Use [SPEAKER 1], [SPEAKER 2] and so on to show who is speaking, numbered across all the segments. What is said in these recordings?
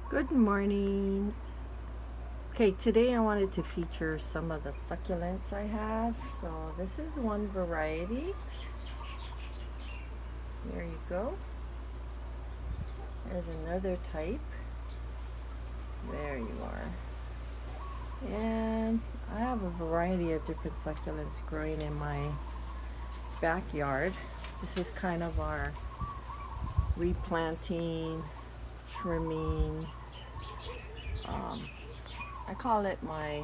[SPEAKER 1] Good morning. Okay, today I wanted to feature some of the succulents I have. So this is one variety. There you go. There's another type. There you are. And I have a variety of different succulents growing in my backyard. This is kind of our replanting, trimming. I call it my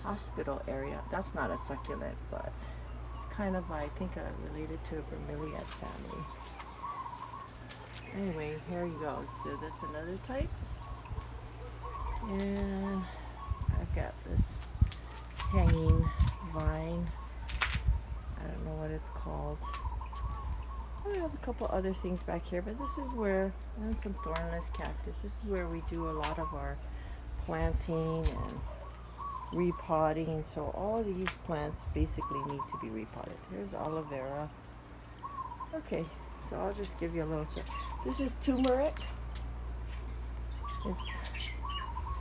[SPEAKER 1] hospital area. That's not a succulent, but it's kind of, I think, related to a bromeliad family. Anyway, here you go. So that's another type. And I've got this hanging vine. I don't know what it's called. I have a couple other things back here, but this is where, and some thornless cactus. This is where we do a lot of our planting and repotting. So all of these plants basically need to be repotted. Here's aloe vera. Okay, so I'll just give you a little check. This is turmeric.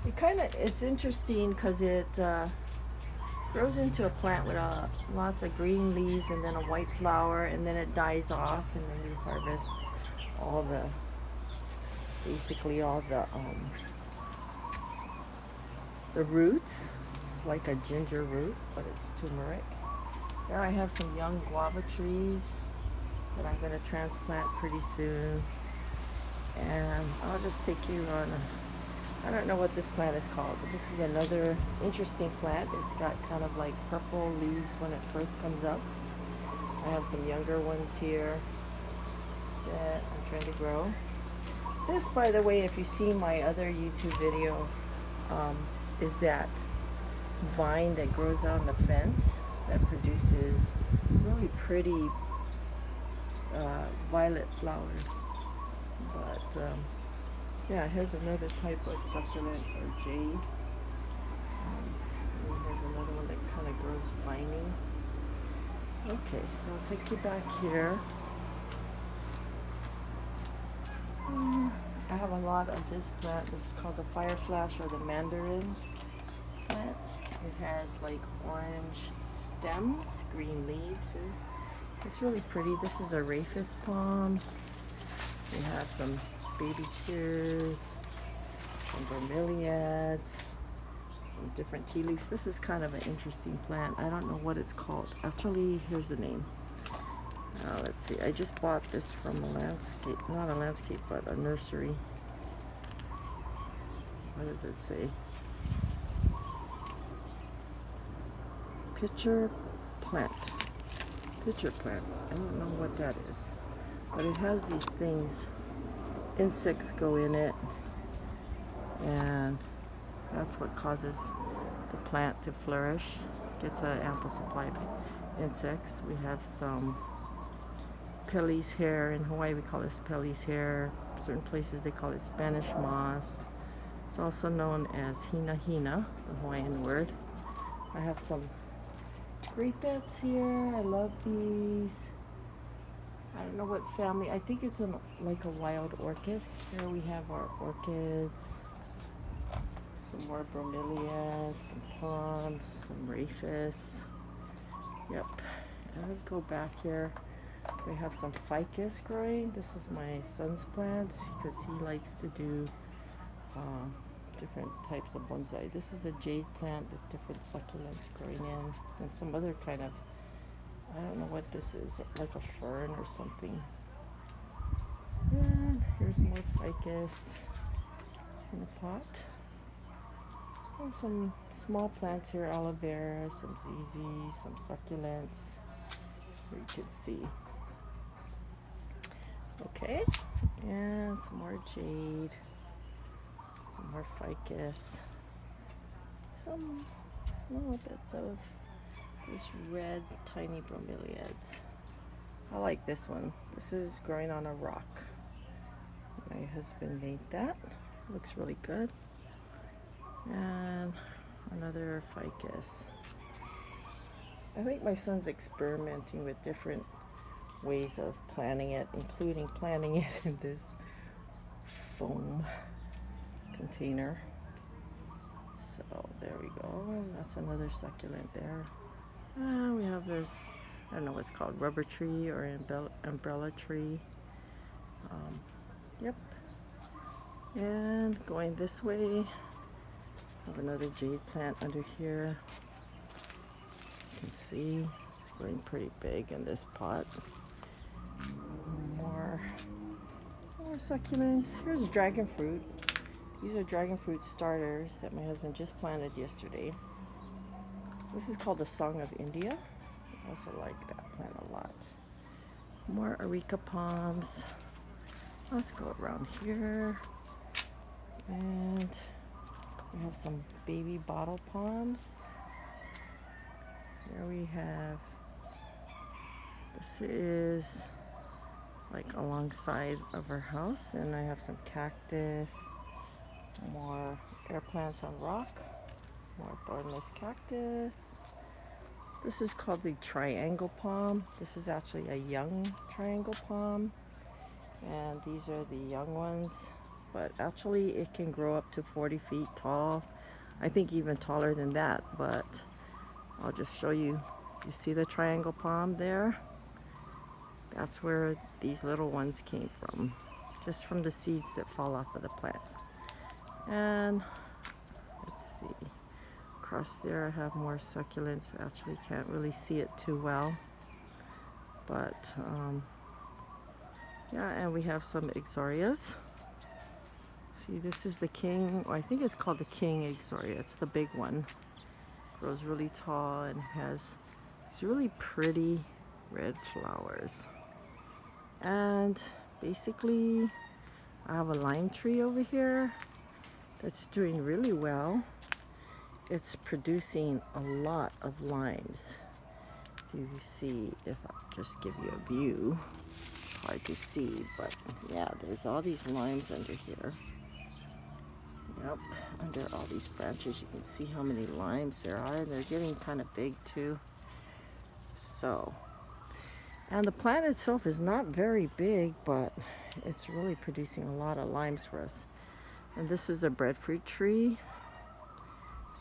[SPEAKER 1] It's interesting because it grows into a plant with lots of green leaves and then a white flower, and then it dies off, and then you harvest all the basically all the roots. It's like a ginger root, but it's turmeric. There I have some young guava trees that I'm going to transplant pretty soon. And I'll just take you on I don't know what this plant is called, but this is another interesting plant. It's got kind of like purple leaves when it first comes up. I have some younger ones here that I'm trying to grow. This, by the way, if you see my other YouTube video, is that vine that grows on the fence that produces really pretty violet flowers. But yeah, here's another type of succulent or jade. And here's another one that kind of grows viney. Okay, so I'll take you back here. I have a lot of this plant. This is called the fireflash or the mandarin plant. It has like orange stems, green leaves. It's really pretty. This is a rhapis palm. We have some baby tears, some bromeliads, some different tea leaves. This is kind of an interesting plant. I don't know what it's called. Actually, here's the name. Let's see. I just bought this from a landscape, not a landscape, but a nursery. What does it say? Pitcher plant. Pitcher plant. I don't know what that is. But it has these things. Insects go in it. And that's what causes the plant to flourish. Gets an ample supply of insects. We have some Pelly's hair. In Hawaii we call this Pelly's hair. Certain places they call it Spanish moss. It's also known as hina hina, the Hawaiian word. I have some grape beds here. I love these. I don't know what family. I think it's like a wild orchid. Here we have our orchids. Some more bromeliads, some plums, some rhapis. Yep. And let's go back here. We have some ficus growing. This is my son's plants because he likes to do different types of bonsai. This is a jade plant with different succulents growing in, and some other kind of, I don't know what this is, like a fern or something. And here's more ficus in a pot. And some small plants here, aloe vera, some ZZ, some succulents. Here you can see. Okay, and some more jade, some more ficus, some little bits of this red tiny bromeliads. I like this one. This is growing on a rock. My husband made that. Looks really good. And another ficus. I think my son's experimenting with different ways of planting it, including planting it in this foam container. So there we go. That's another succulent there. We have this, I don't know what's called, rubber tree or umbrella tree. Yep. And going this way, have another jade plant under here. You can see it's growing pretty big in this pot. More succulents. Here's dragon fruit. These are dragon fruit starters that my husband just planted yesterday. This is called the Song of India. I also like that plant a lot. More areca palms. Let's go around here. And we have some baby bottle palms. Here we have, this is like alongside of our house, and I have some cactus, more air plants on rock, more thornless cactus. This is called the triangle palm. This is actually a young triangle palm, and these are the young ones, but actually it can grow up to 40 feet tall. I think even taller than that, but I'll just show you. You see the triangle palm there? That's where these little ones came from, just from the seeds that fall off of the plant. And let's see, across there I have more succulents. Actually can't really see it too well, but yeah, and we have some ixorias. See, this is the king, or I think it's called the king ixoria. It's the big one. Grows really tall and has these really pretty red flowers. And basically I have a lime tree over here that's doing really well. It's producing a lot of limes. If you see, if I just give you a view, hard to see, but yeah, there's all these limes under here. Yep, under all these branches you can see how many limes there are, and they're getting kind of big too. So, and the plant itself is not very big, but it's really producing a lot of limes for us. And this is a breadfruit tree.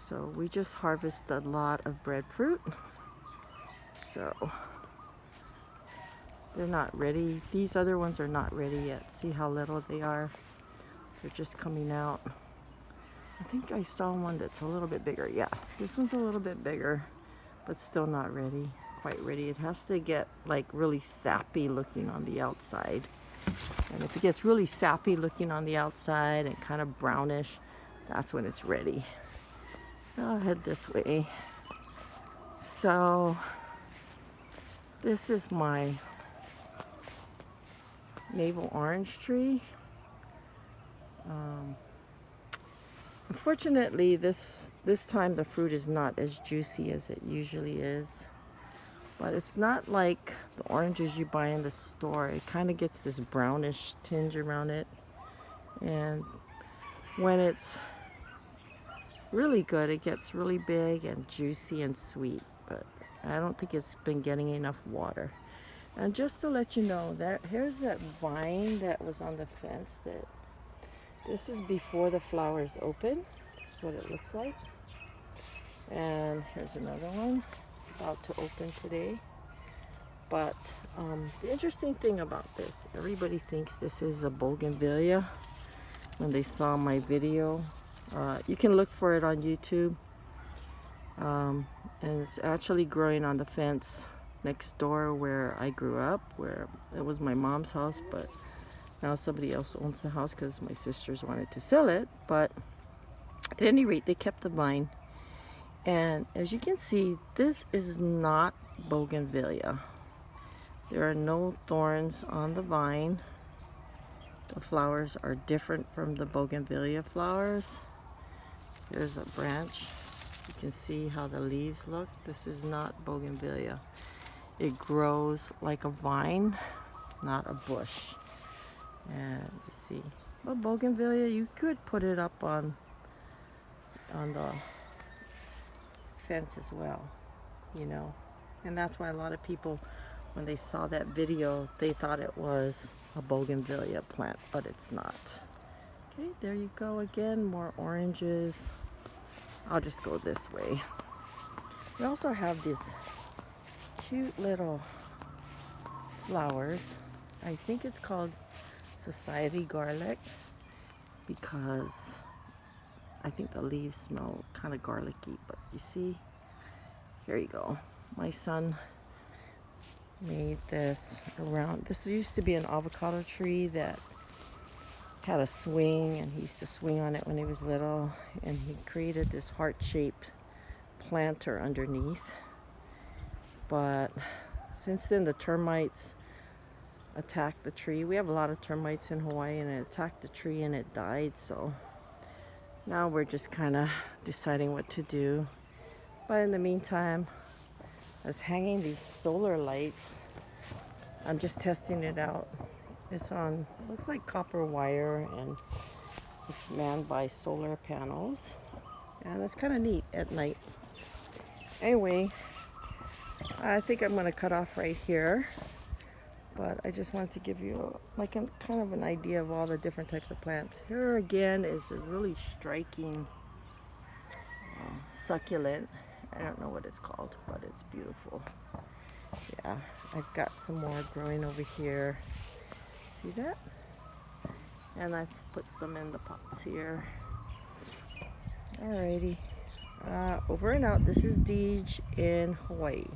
[SPEAKER 1] So we just harvested a lot of breadfruit. So they're not ready. These other ones are not ready yet. See how little they are? They're just coming out. I think I saw one that's a little bit bigger. Yeah, this one's a little bit bigger, but still not ready, quite ready. It has to get like really sappy looking on the outside. And if it gets really sappy looking on the outside and kind of brownish, that's when it's ready. I'll head this way. So this is my navel orange tree. Unfortunately, this time the fruit is not as juicy as it usually is. But it's not like the oranges you buy in the store. It kind of gets this brownish tinge around it. And when it's really good, it gets really big and juicy and sweet. But I don't think it's been getting enough water. And just to let you know, here's that vine that was on the fence. This is before the flowers open. This is what it looks like. And here's another one. It's about to open today. But the interesting thing about this, everybody thinks this is a bougainvillea when they saw my video. You can look for it on YouTube. And it's actually growing on the fence next door where I grew up, where it was my mom's house, but now somebody else owns the house because my sisters wanted to sell it. But at any rate, they kept the vine. And as you can see, this is not bougainvillea. There are no thorns on the vine. The flowers are different from the bougainvillea flowers. Here's a branch. You can see how the leaves look. This is not bougainvillea. It grows like a vine, not a bush. And you see, but bougainvillea, you could put it up on the fence as well, you know. And that's why a lot of people, when they saw that video, they thought it was a bougainvillea plant, but it's not. Okay, there you go again, more oranges. I'll just go this way. We also have these cute little flowers. I think it's called society garlic because I think the leaves smell kind of garlicky, but you see, here you go. My son made this around, this used to be an avocado tree that had a swing, and he used to swing on it when he was little, and he created this heart-shaped planter underneath. But since then the termites attacked the tree. We have a lot of termites in Hawaii, and it attacked the tree and it died, so now we're just kind of deciding what to do. But in the meantime, I was hanging these solar lights. I'm just testing it out. It's on, looks like copper wire, and it's manned by solar panels, and it's kind of neat at night. Anyway, I think I'm going to cut off right here, but I just wanted to give you like a kind of an idea of all the different types of plants. Here again is a really striking succulent. I don't know what it's called, but it's beautiful. Yeah, I've got some more growing over here. See that? And I've put some in the pots here. Alrighty. Over and out. This is Deej in Hawaii.